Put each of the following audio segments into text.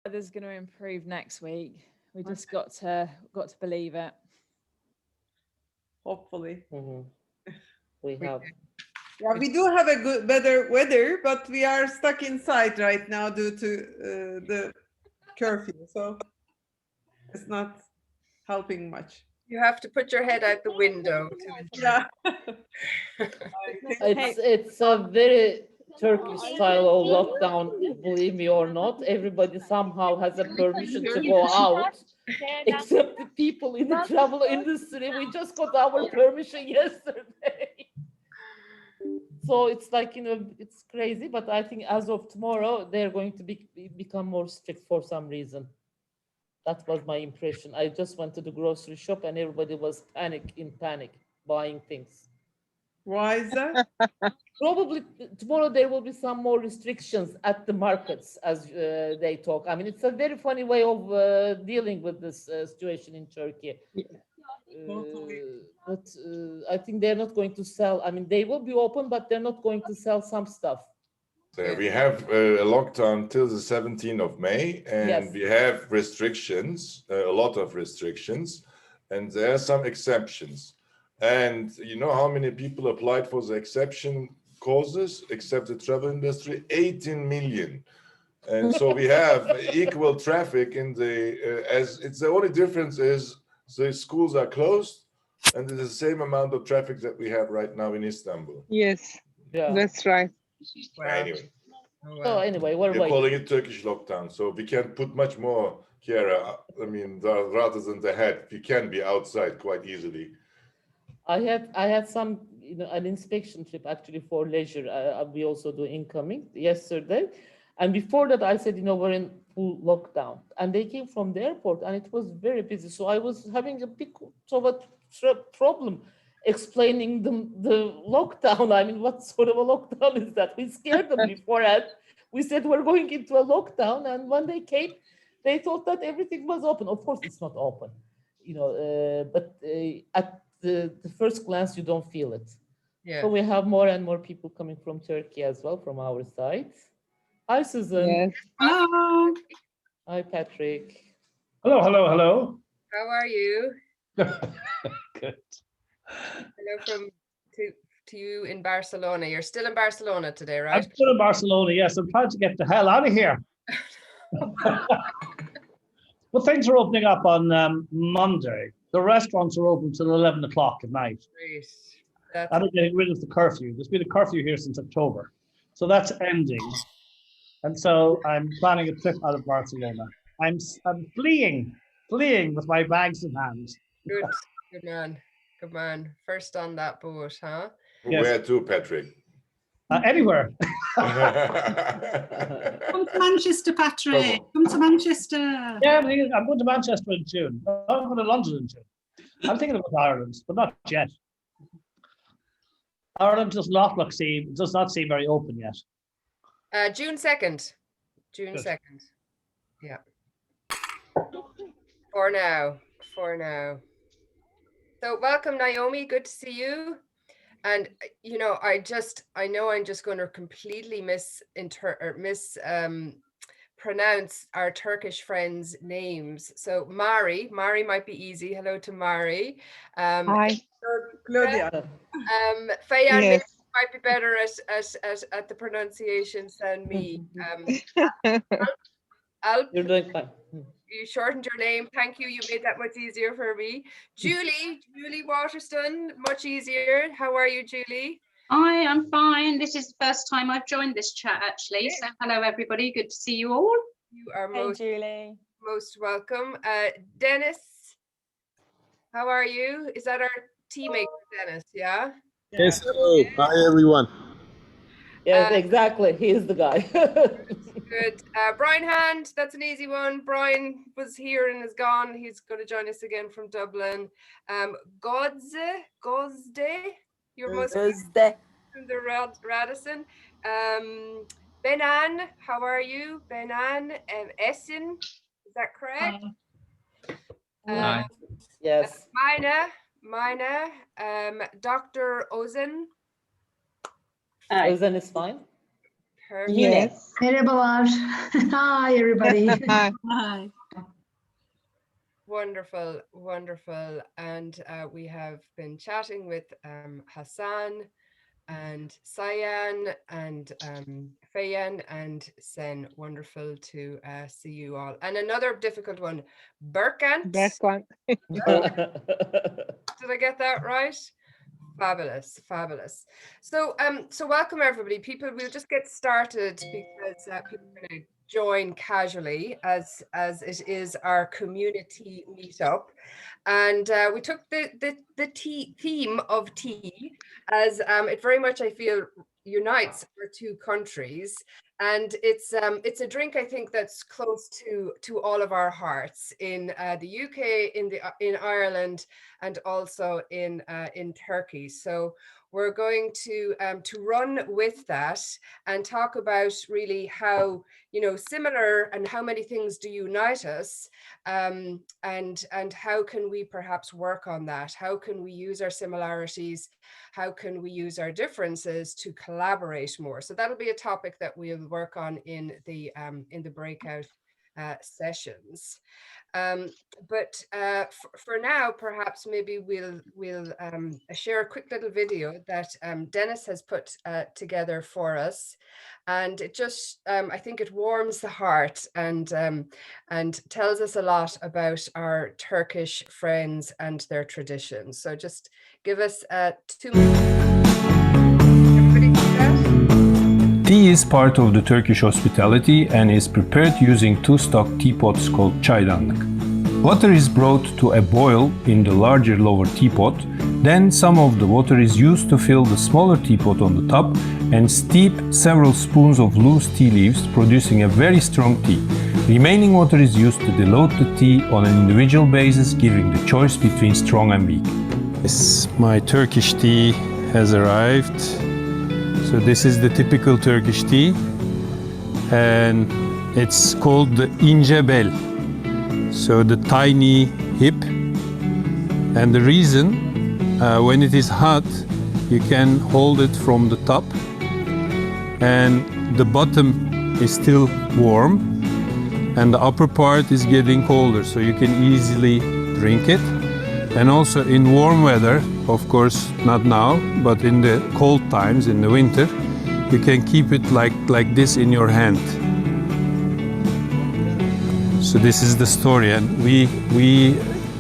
Weather's going to improve next week. We just got to believe it. Hopefully. We have. Yeah, we do have a good better weather, but we are stuck inside right now due to the curfew. So it's not helping much. You have to put your head out the window. Yeah. It's a very Turkish style of lockdown, believe me or not. Everybody somehow has a permission to go out, except the people in the travel industry. We just got our permission yesterday. So it's like, it's crazy, but I think as of tomorrow, they're going to become more strict for some reason. That was my impression. I just went to the grocery shop and everybody was in panic, buying things. Why is that? Probably tomorrow there will be some more restrictions at the markets as they talk. I mean, it's a very funny way of dealing with this situation in Turkey. But I think they're not going to sell. I mean, they will be open, but they're not going to sell some stuff. We have a lockdown till the 17th of May, and Yes. we have restrictions, a lot of restrictions, and there are some exceptions. And you know how many people applied for the exception causes, except the travel industry? 18 million. And so we have equal traffic in the, as it's the only difference is the schools are closed, and there's the same amount of traffic that we have right now in Istanbul. Yes, Yeah. that's right. Anyway. So anyway, we're We're waiting. calling it Turkish lockdown, so we can't put much more, Kiara. I mean, rather than the head, we can be outside quite easily. I had some, an inspection trip actually for leisure. We also do incoming yesterday. And before that, I said, we're in full lockdown. And they came from the airport and it was very busy. So I was having a big problem explaining the lockdown. I mean, what sort of a lockdown is that? We scared them beforehand. We said we're going into a lockdown. And when they came, they thought that everything was open. Of course, it's not open, but at the first glance, you don't feel it. Yeah. So we have more and more people coming from Turkey as well, from our side. Hi, Susan. Yes. Hello. Hi, Patrick. Hello, hello, hello. How are you? Good. Hello to you in Barcelona. You're still in Barcelona today, right? I'm still in Barcelona, yes. I'm trying to get the hell out of here. But things are opening up on Monday. The restaurants are open till 11 o'clock at night. Great. And they're getting rid of the curfew. There's been a curfew here since October. So that's ending. And so I'm planning a trip out of Barcelona. I'm fleeing with my bags in hand. Good man. First on that boat, huh? Yes. Where to, Patrick? Anywhere. Come to Manchester, Patrick. Come to Manchester. Yeah, I'm going to Manchester in June. I'm going to London in June. I'm thinking about Ireland, but not yet. Ireland does not seem very open yet. June 2nd. June Good. 2nd. Yeah. For now. So welcome, Naomi. Good to see you. And I know I'm just going to completely pronounce our Turkish friends' names. So Mari might be easy. Hello to Mari. Hi. Claudia. Fayan Yes. might be better at the pronunciations than me. Alp, You're doing fine. you shortened your name. Thank you. You made that much easier for me. Julie Waterston, much easier. How are you, Julie? Hi, I'm fine. This is the first time I've joined this chat, actually. So hello, everybody. Good to see you all. You are Hey, Julie. most welcome. Dennis, how are you? Is that our teammate, Dennis? Yeah. Yes, hello. Hi, everyone. Yes, exactly. He is the guy. Good. Brian Hand, that's an easy one. Brian was here and is gone. He's going to join us again from Dublin. Gozde, you're most from the Radisson. Benan, how are you? Benan, Essen, is that correct? Hi. Yes. Mina, Dr. Ozen. Ozen is fine. Perfect. Yes. Merhabalar. Hi, everybody. Hi. Hi. Wonderful, wonderful. And we have been chatting with Hassan and Sayan and Fayan and Sen. Wonderful to see you all. And another difficult one, Berkant. Berkant. Did I get that right? Fabulous, fabulous. So so welcome everybody. People, we'll just get started because people are going to join casually as it is our community meetup. And we took the theme of tea as it very much, I feel, unites our two countries. And it's a drink, I think, that's close to all of our hearts in the UK, in Ireland, and also in Turkey. So we're going to run with that and talk about really how, you know, similar and how many things do unite us, and how can we perhaps work on that? How can we use our similarities? How can we use our differences to collaborate more? So that'll be a topic that we'll work on in the breakout sessions. But for now, perhaps maybe we'll share a quick little video that Dennis has put together for us, and it just I think it warms the heart and tells us a lot about our Turkish friends and their traditions. So just give us 2 minutes. Everybody see that? Tea is part of the Turkish hospitality and is prepared using two stock teapots called çaydanlık. Water is brought to a boil in the larger lower teapot, then some of the water is used to fill the smaller teapot on the top and steep several spoons of loose tea leaves, producing a very strong tea. Remaining water is used to dilute the tea on an individual basis, giving the choice between strong and weak. Yes, my Turkish tea has arrived. So this is the typical Turkish tea, and it's called the ince bel. So the tiny hip, and the reason when it is hot you can hold it from the top and the bottom is still warm and the upper part is getting colder, so you can easily drink it. And also in warm weather, of course not now, but in the cold times, in the winter, you can keep it like this in your hand. So this is the story, and we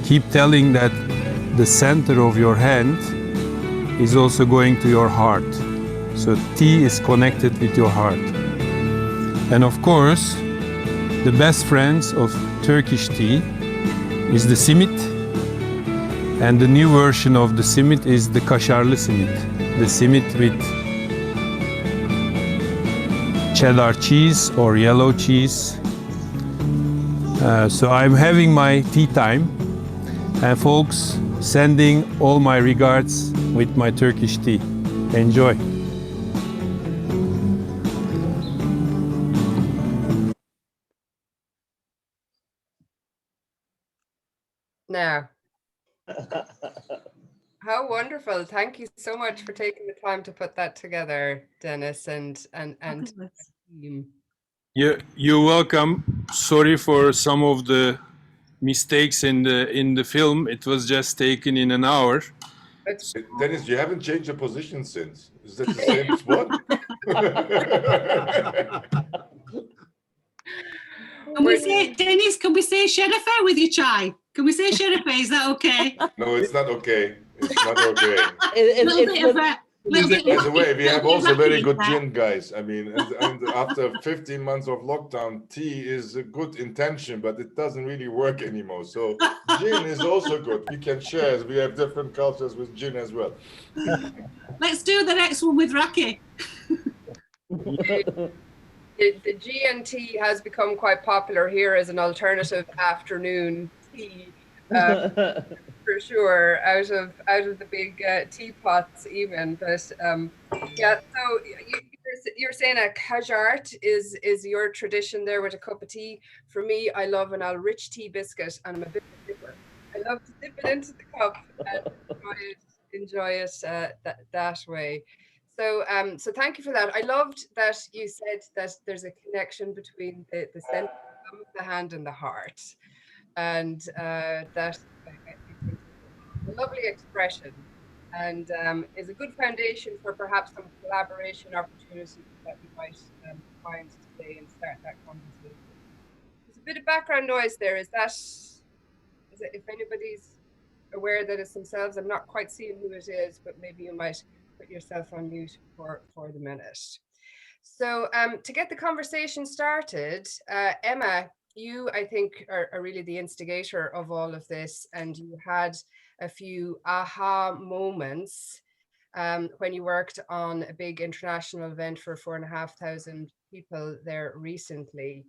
keep telling that the center of your hand is also going to your heart. So tea is connected with your heart. And of course, the best friends of Turkish tea is the simit, and the new version of the simit is the kaşarlı simit. The simit with cheddar cheese or yellow cheese. So I'm having my tea time, and folks, sending all my regards with my Turkish tea. Enjoy. Now, how wonderful. Thank you so much for taking the time to put that together, Dennis and team. You're welcome. Sorry for some of the mistakes in the film. It was just taken in an hour. Dennis, you haven't changed your position since. Is that the same spot? Can we say, Dennis, can we say Sherifa with your chai? Can we say Sherifa? Is that okay? No, it's not okay. It's not okay. By the way, we have also very good gin, guys. I mean, and after 15 months of lockdown, tea is a good intention, but it doesn't really work anymore. So gin is also good. We can share. We have different cultures with gin as well. Let's do the next one with Raki. The G&T has become quite popular here as an alternative afternoon tea, for sure, out of the big teapots even. But yeah, so you're saying a kajart is your tradition there with a cup of tea. For me, I love an rich tea biscuit, and I'm a bit of a dipper. I love to dip it into the cup and enjoy it that way. So, so thank you for that. I loved that you said that there's a connection between the sense of the hand and the heart, and that I think is a lovely expression, and is a good foundation for perhaps some collaboration opportunities that we might find today and start that conversation. There's a bit of background noise there. Is it, if anybody's aware that it's themselves, I'm not quite seeing who it is, but maybe you might put yourself on mute for the minute. So to get the conversation started, Emma, you, I think, are really the instigator of all of this, and you had a few aha moments when you worked on a big international event for 4,500 people there recently,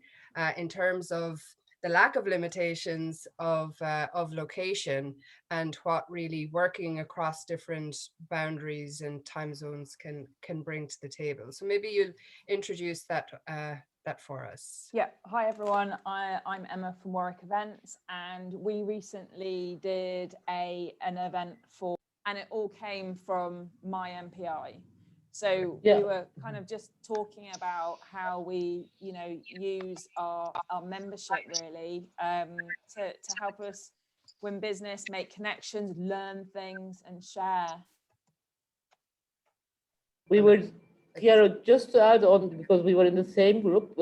in terms of the lack of limitations of location and what really working across different boundaries and time zones can bring to the table. So maybe you'll introduce that for us. Yeah, hi everyone. I'm Emma from Warwick Events, and we recently did an event and it all came from my MPI. So we were kind of just talking about how we, use our membership really to help us win business, make connections, learn things, and share. We were, Chiara, just to add on, because we were in the same group,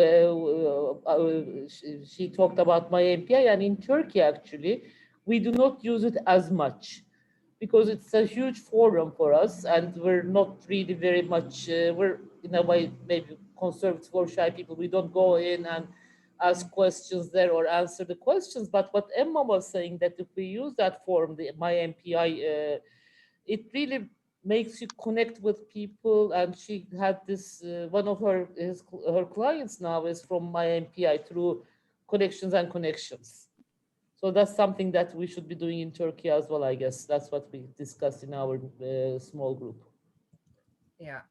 she talked about my MPI, and in Turkey, actually, we do not use it as much, because it's a huge forum for us, and we're not really very much, we're in a way maybe conservative or shy people. We don't go in and ask questions there or answer the questions. But what Emma was saying, that if we use that forum, my MPI, it really makes you connect with people. And she had this, one of her clients now is from my MPI through connections and connections. So that's something that we should be doing in Turkey as well, I guess. That's what we discussed in our small group. Yeah,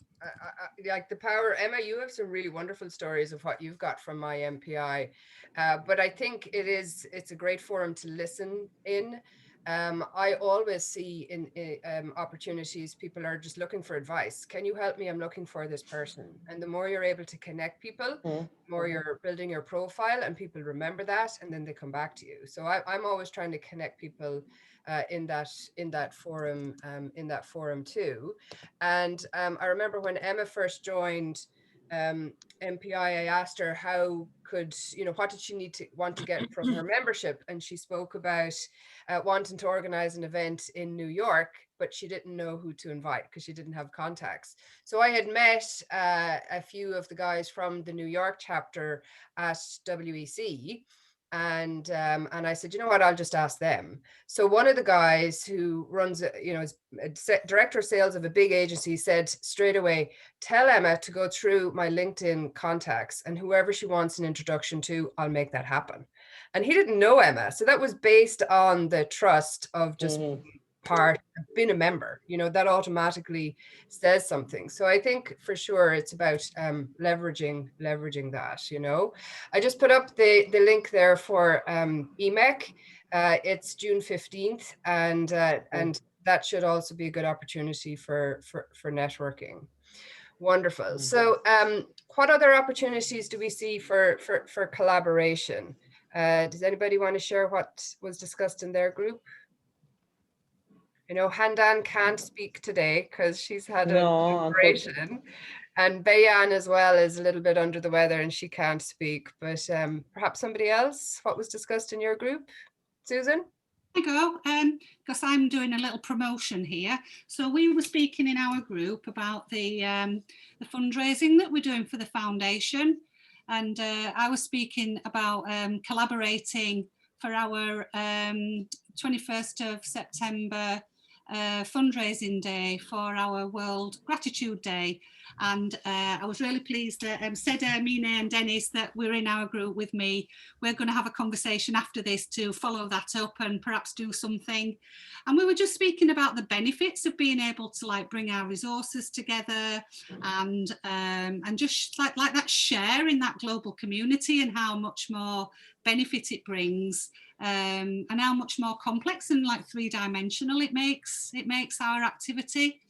like the power. Emma, you have some really wonderful stories of what you've got from my MPI, but I think it's a great forum to listen in. I always see in opportunities, people are just looking for advice. Can you help me? I'm looking for this person. And the more you're able to connect people, the more you're building your profile, and people remember that, and then they come back to you. So I'm always trying to connect people in that forum too. And I remember when Emma first joined MPI, I asked her what did she want to get from her membership, and she spoke about wanting to organize an event in New York, but she didn't know who to invite because she didn't have contacts. So I had met a few of the guys from the New York chapter at WEC, and I said, you know what, I'll just ask them. So one of the guys who runs, is a director of sales of a big agency, said straight away, tell Emma to go through my LinkedIn contacts, and whoever she wants an introduction to, I'll make that happen. And he didn't know Emma, so that was based on the trust of just being a member. That automatically says something. So I think for sure it's about leveraging that. I just put up the link there for EMEC. It's June 15th, and that should also be a good opportunity for networking. Wonderful. So what other opportunities do we see for collaboration? Does anybody want to share what was discussed in their group? I know Handan can't speak today because she's had an operation, and Bayan as well is a little bit under the weather and she can't speak, but perhaps somebody else. What was discussed in your group? Susan? I go, because I'm doing a little promotion here. So we were speaking in our group about the fundraising that we're doing for the foundation. And I was speaking about collaborating for our 21st of September fundraising day for our World Gratitude Day. And I was really pleased that Seda, Mina and Dennis that we're in our group with me. We're going to have a conversation after this to follow that up and perhaps do something. And we were just speaking about the benefits of being able to bring our resources together and just like that share in that global community, and how much more benefit it brings, and how much more complex and three-dimensional it makes our activity.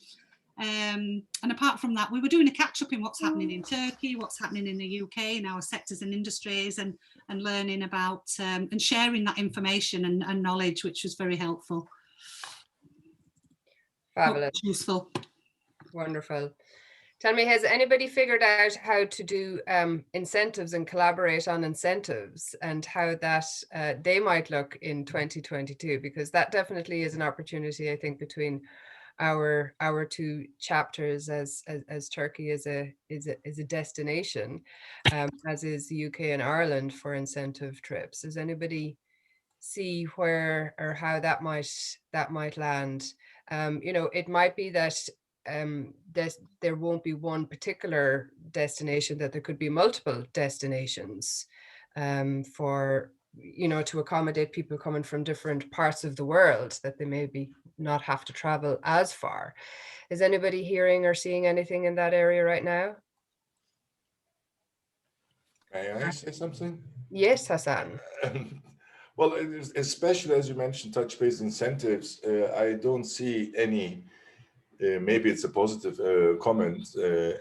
And apart from that, we were doing a catch up in what's happening in Turkey, what's happening in the UK, in our sectors and industries, and learning about and sharing that information and knowledge, which was very helpful. Fabulous. Useful. Wonderful. Tell me, has anybody figured out how to do incentives and collaborate on incentives, and how that they might look in 2022? Because that definitely is an opportunity, I think, between our two chapters, as Turkey is a destination, as is the UK and Ireland for incentive trips. Does anybody see where or how that might land? You know, it might be that there won't be one particular destination, that there could be multiple destinations for, you know, to accommodate people coming from different parts of the world, that they maybe not have to travel as far. Is anybody hearing or seeing anything in that area right now? May I say something? Yes, Hassan. Well, especially as you mentioned, touch-based incentives, I don't see any, maybe it's a positive comment,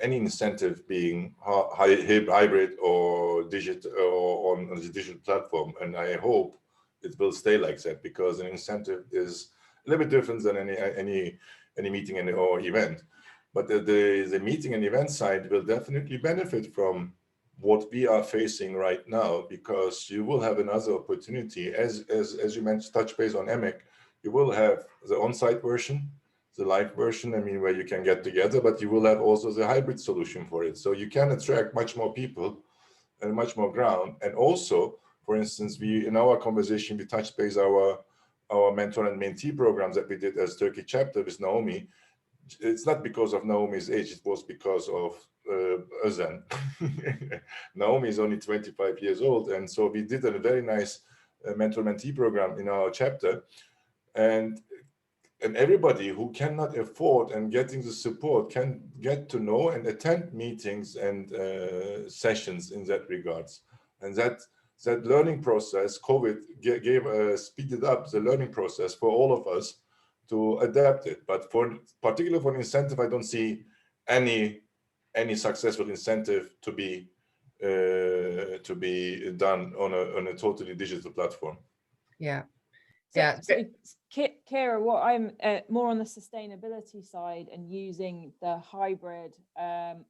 any incentive being hybrid or digital or on the digital platform. And I hope it will stay like that, because an incentive is a little bit different than any meeting or event. But the meeting and event side will definitely benefit from what we are facing right now, because you will have another opportunity, as you mentioned, touch base on EMEC, you will have the on-site version, the live version, I mean, where you can get together, but you will have also the hybrid solution for it. So you can attract much more people and much more ground. And also, for instance, in our conversation, we touched base our mentor and mentee programs that we did as Turkey chapter with Naomi. It's not because of Naomi's age, it was because of Özen. Naomi is only 25 years old, and so we did a very nice mentor-mentee program in our chapter, and everybody who cannot afford and getting the support can get to know and attend meetings and sessions in that regards. And that learning process, COVID speeded up the learning process for all of us to adapt it. But particularly for an incentive, I don't see any successful incentive to be done on a totally digital platform. Yeah. So, Yeah. so Kira, what I'm more on the sustainability side and using the hybrid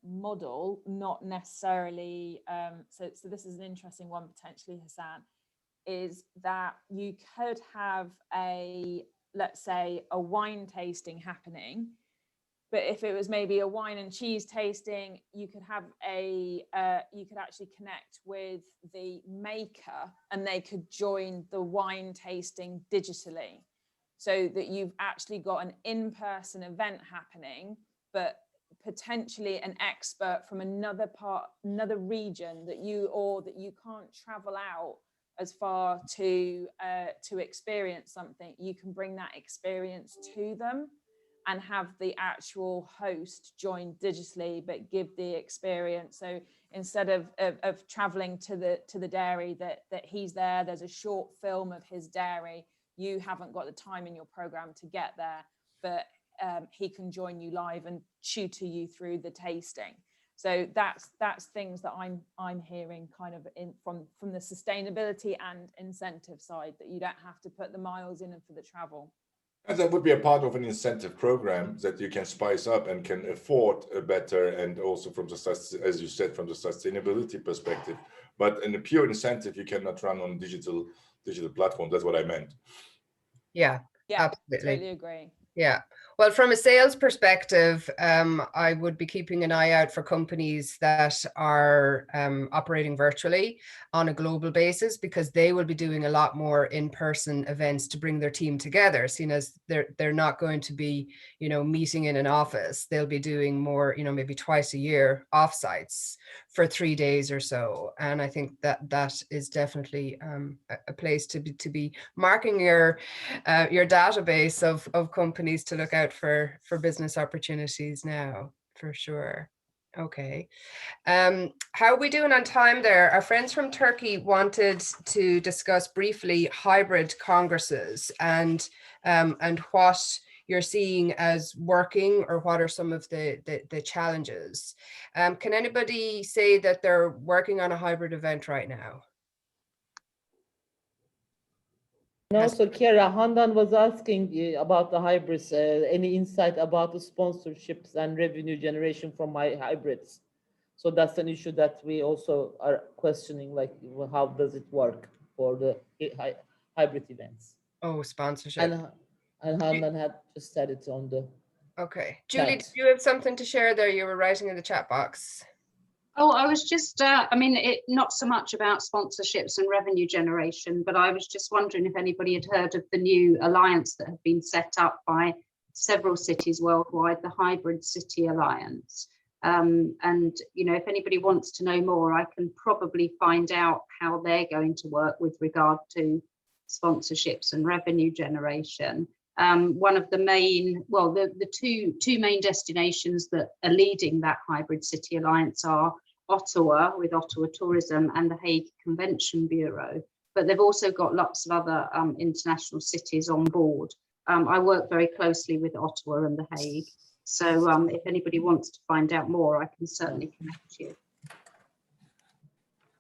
model, not necessarily. So this is an interesting one potentially, Hassan, is that you could have let's say a wine tasting happening, but if it was maybe a wine and cheese tasting, you could have you could actually connect with the maker and they could join the wine tasting digitally, so that you've actually got an in-person event happening, but potentially an expert from another region that you can't travel out as far to experience something. You can bring that experience to them and have the actual host join digitally, but give the experience. So instead of traveling to the dairy that he's there's a short film of his dairy. You haven't got the time in your program to get there, but he can join you live and tutor you through the tasting. So that's things that I'm hearing kind of from the sustainability and incentive side, that you don't have to put the miles in for the travel. And that would be a part of an incentive program that you can spice up and can afford a better, and also from as you said, from the sustainability perspective. But in a pure incentive, you cannot run on digital platform. That's what I meant. Yeah, absolutely. Totally agree. Yeah. Well, from a sales perspective, I would be keeping an eye out for companies that are operating virtually on a global basis, because they will be doing a lot more in-person events to bring their team together, seeing as they're not going to be, meeting in an office. They'll be doing more, maybe twice a year offsites for 3 days or so. And I think that is definitely a place to be marking your database of companies to look out for business opportunities now, for sure. Okay. How are we doing on time there? Our friends from Turkey wanted to discuss briefly hybrid congresses and what you're seeing as working, or what are some of the challenges? Can anybody say that they're working on a hybrid event right now? No, so Kiara, Handan was asking about the hybrids. Any insight about the sponsorships and revenue generation from my hybrids? So that's an issue that we also are questioning, like how does it work for the hybrid events? Oh, sponsorship. And Handan had just said it on the Okay. Julie, chat. do you have something to share there? You were writing in the chat box. Oh, I was just, I mean, not so much about sponsorships and revenue generation, but I was just wondering if anybody had heard of the new alliance that had been set up by several cities worldwide, the Hybrid City Alliance. And, you know, if anybody wants to know more, I can probably find out how they're going to work with regard to sponsorships and revenue generation. One of the main, well, the two main destinations that are leading that Hybrid City Alliance are Ottawa with Ottawa Tourism and the Hague Convention Bureau, but they've also got lots of other international cities on board. I work very closely with Ottawa and the Hague, so if anybody wants to find out more, I can certainly connect you.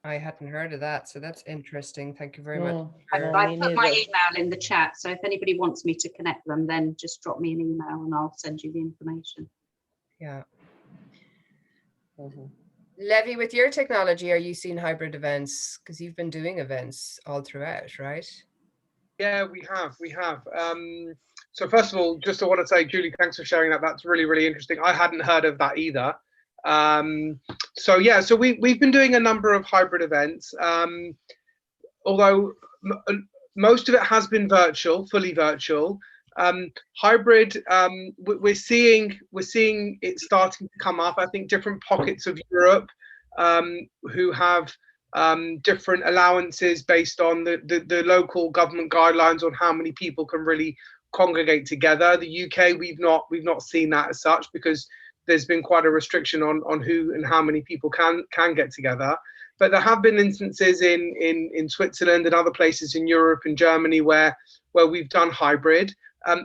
I hadn't heard of that, so that's interesting. Thank you very No, much. no, I me put my neither. email in the chat, so if anybody wants me to connect them, then just drop me an email and I'll send you the information. Yeah. Mhm. Levy, with your technology, are you seeing hybrid events? Because you've been doing events all throughout, right? Yeah, we have. So first of all, just I want to say, Julie, thanks for sharing that. That's really, really interesting. I hadn't heard of that either. So yeah, so we've been doing a number of hybrid events, although most of it has been virtual, fully virtual. Hybrid, we're seeing it starting to come up. I think different pockets of Europe who have different allowances based on the local government guidelines on how many people can really congregate together. The UK, we've not seen that as such, because there's been quite a restriction on who and how many people can get together. But there have been instances in Switzerland and other places in Europe and Germany where we've done hybrid.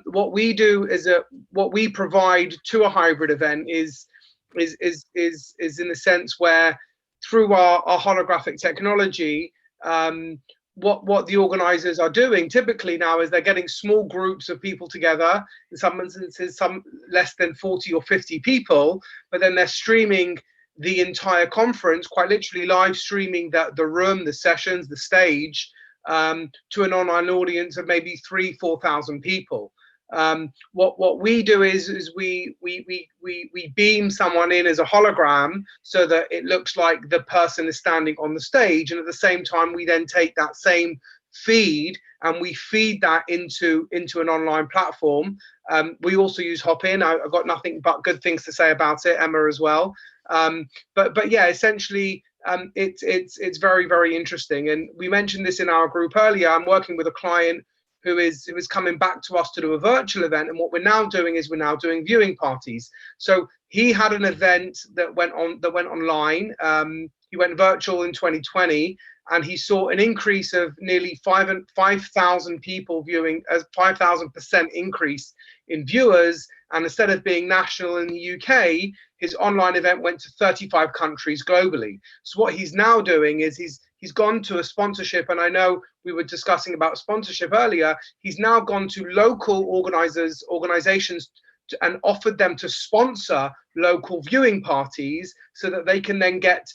What we do is what we provide to a hybrid event is in the sense where through our holographic technology, what the organizers are doing typically now is they're getting small groups of people together, in some instances some less than 40 or 50 people, but then they're streaming the entire conference, quite literally live streaming the room, the sessions, the stage, to an online audience of maybe 3,000-4,000 people. What we do is we beam someone in as a hologram so that it looks like the person is standing on the stage, and at the same time we then take that same feed and we feed that into an online platform. We also use Hopin. I've got nothing but good things to say about it, Emma as well. But yeah, essentially it's very, very interesting. And we mentioned this in our group earlier. I'm working with a client who is coming back to us to do a virtual event, and what we're now doing is we're now doing viewing parties. So he had an event that went online. He went virtual in 2020, and he saw an increase of nearly 5,000 people viewing, as 5,000% increase in viewers. And instead of being national in the UK, his online event went to 35 countries globally. So what he's now doing is he's gone to a sponsorship, and I know we were discussing about sponsorship earlier. He's now gone to local organizations and offered them to sponsor local viewing parties so that they can then get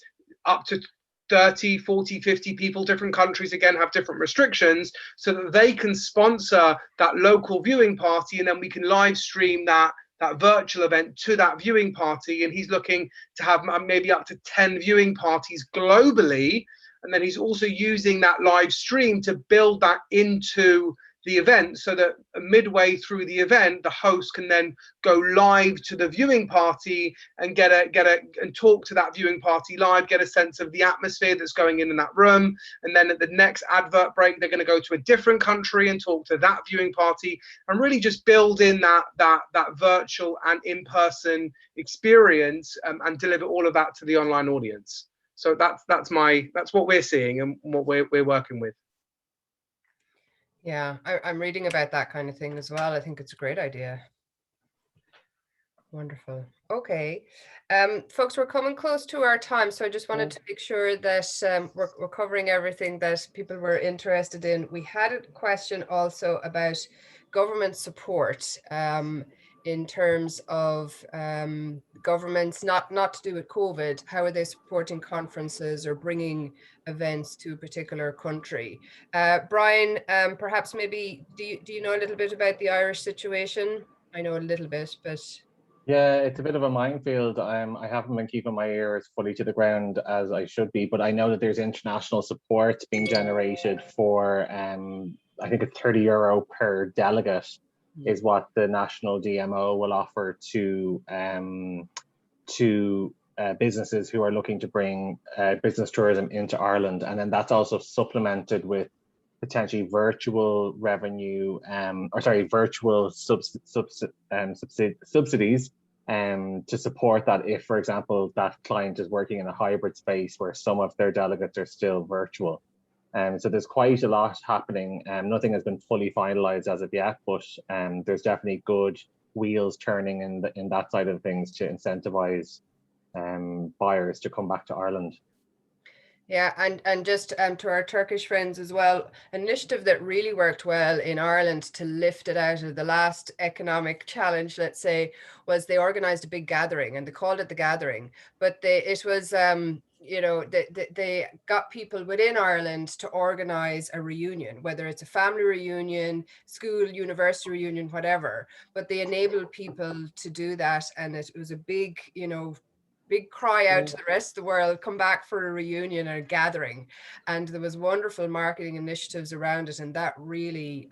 up to 30, 40, 50 people. Different countries again have different restrictions, so that they can sponsor that local viewing party, and then we can live stream that virtual event to that viewing party. And he's looking to have maybe up to 10 viewing parties globally. And then he's also using that live stream to build that into the event, so that midway through the event, the host can then go live to the viewing party and and talk to that viewing party live, get a sense of the atmosphere that's going in that room. And then at the next advert break, they're going to go to a different country and talk to that viewing party, and really just build in that virtual and in-person experience, and deliver all of that to the online audience. So that's what we're seeing and what we're working with. Yeah, I'm reading about that kind of thing as well. I think it's a great idea. Wonderful. Okay. Folks, we're coming close to our time, so I just wanted to make sure that we're covering everything that people were interested in. We had a question also about government support in terms of governments, not to do with COVID. How are they supporting conferences or bringing events to a particular country? Brian, perhaps maybe, do you know a little bit about the Irish situation? I know a little bit, but... Yeah, it's a bit of a minefield. I haven't been keeping my ears fully to the ground as I should be, but I know that there's international support being generated for, I think it's €30 per delegate is what the national DMO will offer to businesses who are looking to bring business tourism into Ireland. And then that's also supplemented with potentially virtual revenue, virtual subsidies to support that if, for example, that client is working in a hybrid space where some of their delegates are still virtual. So there's quite a lot happening. Nothing has been fully finalized as of yet, but there's definitely good wheels turning in that side of things to incentivize buyers to come back to Ireland. Yeah, and just to our Turkish friends as well, an initiative that really worked well in Ireland to lift it out of the last economic challenge, let's say, was they organized a big gathering, and they called it the Gathering. But it was, you know, they got people within Ireland to organize a reunion, whether it's a family reunion, school, university reunion, whatever. But they enabled people to do that, and it was a big, you know, big cry out to the rest of the world, come back for a reunion or a gathering. And there was wonderful marketing initiatives around it, and that really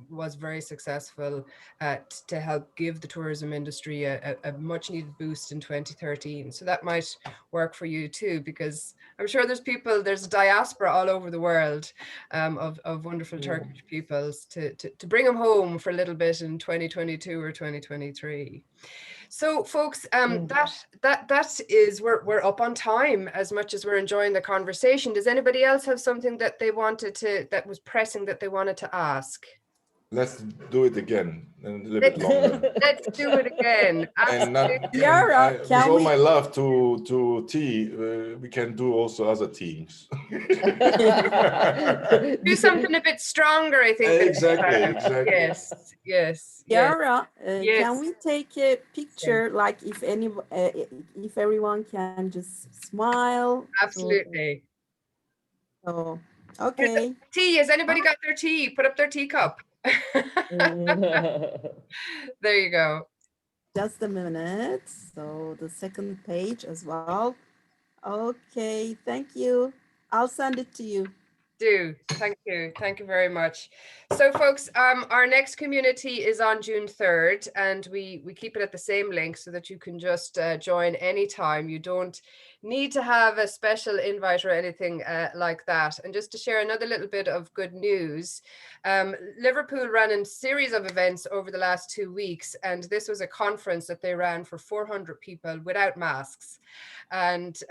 was very successful to help give the tourism industry a much needed boost in 2013. So that might work for you too, because I'm sure there's a diaspora all over the world of wonderful Turkish peoples to bring them home for a little bit in 2022 or 2023. So folks, that is, we're up on time as much as we're enjoying the conversation. Does anybody else have something that they wanted that was pressing that they wanted to ask? Let's do it again and a little bit longer. Let's do it again. And with all my love to tea, we can do also other teams. Do something a bit stronger, I think. Exactly. Yes. Yara, Yes. can we take a picture, like if everyone can just smile? Absolutely. So, okay. Tea, has anybody got their tea? Put up their teacup. There you go. Just a minute. So the second page as well. Okay, thank you. I'll send it to you. Do. Thank you very much. So folks, our next community is on June 3rd, and we keep it at the same link so that you can just join anytime. You don't need to have a special invite or anything like that. And just to share another little bit of good news, Liverpool ran a series of events over the last 2 weeks, and this was a conference that they ran for 400 people without masks. And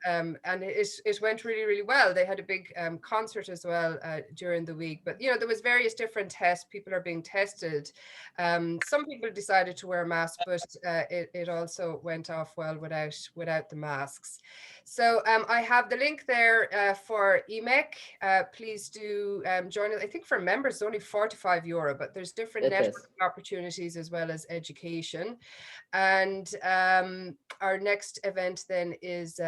it went really, really well. They had a big concert as well during the week. But, you know, there was various different tests. People are being tested. Some people decided to wear masks, but it also went off well without the masks. So I have the link there for EMEC. Please do join it. I think for members, it's only €45, but there's different networking opportunities as well as education. And our next event then is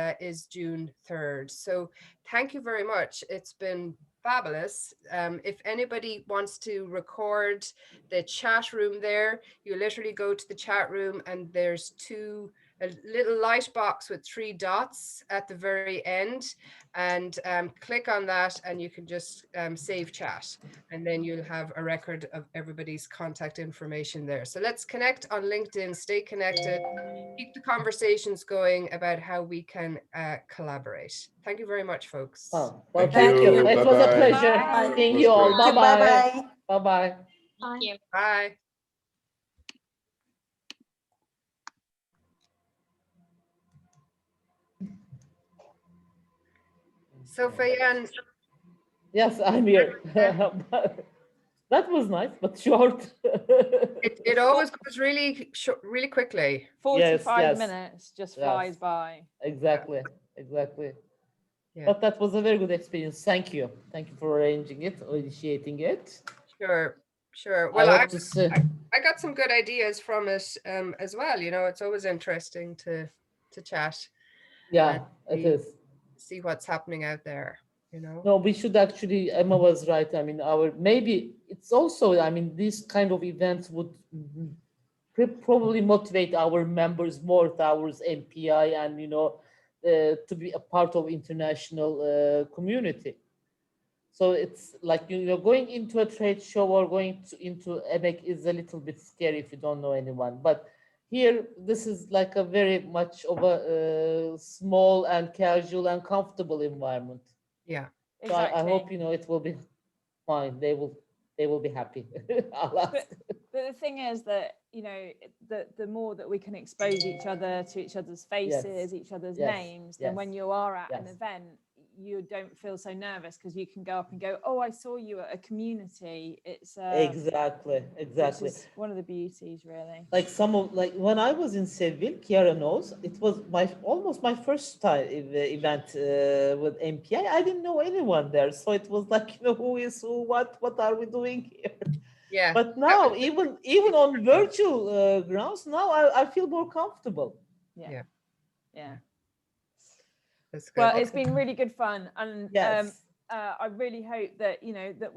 June 3rd. So thank you very much. It's been fabulous. If anybody wants to record the chat room there, you literally go to the chat room and there's a little light box with 3 dots at the very end, and click on that and you can just save chat, and then you'll have a record of everybody's contact information there. So let's connect on LinkedIn, stay connected, keep the conversations going about how we can collaborate. Thank you very much, folks. Oh, well, thank you. It was a pleasure seeing you all. Bye-bye. Bye-bye. Thank you. Bye. So Fayan. Yes, I'm here. That was nice, but short. It always goes really really quickly. 45 yes. minutes just Yes. flies by. Exactly. Yeah. But that was a very good experience. Thank you for arranging it, or initiating it. Sure. Well, I hope to see. I got some good ideas from it as well. You know, it's always interesting to chat. Yeah, it is. See what's happening out there. You know. No, we should actually, Emma was right. I mean, maybe it's also, I mean, these kind of events would probably motivate our members more towards MPI and, to be a part of international community. So it's like, going into a trade show or going into EMEC is a little bit scary if you don't know anyone. But here, this is like a very much of a small and casual and comfortable environment. Yeah. So I hope, it will be fine. They will be happy. But the thing is that, the more that we can expose each other to each other's faces, each other's names, then when you are at an event, you don't feel so nervous because you can go up and go, oh, I saw you at a community. It's exactly. Which is one of the beauties, really. Like when I was in Seville, Chiara knows, it was almost my first time event with MPI. I didn't know anyone there, so it was like, who is who, what are we doing here? Yeah. But now, even on virtual grounds, now I feel more comfortable. Yeah. That's good. Well, it's been really good fun, and yes. I really hope that that we'll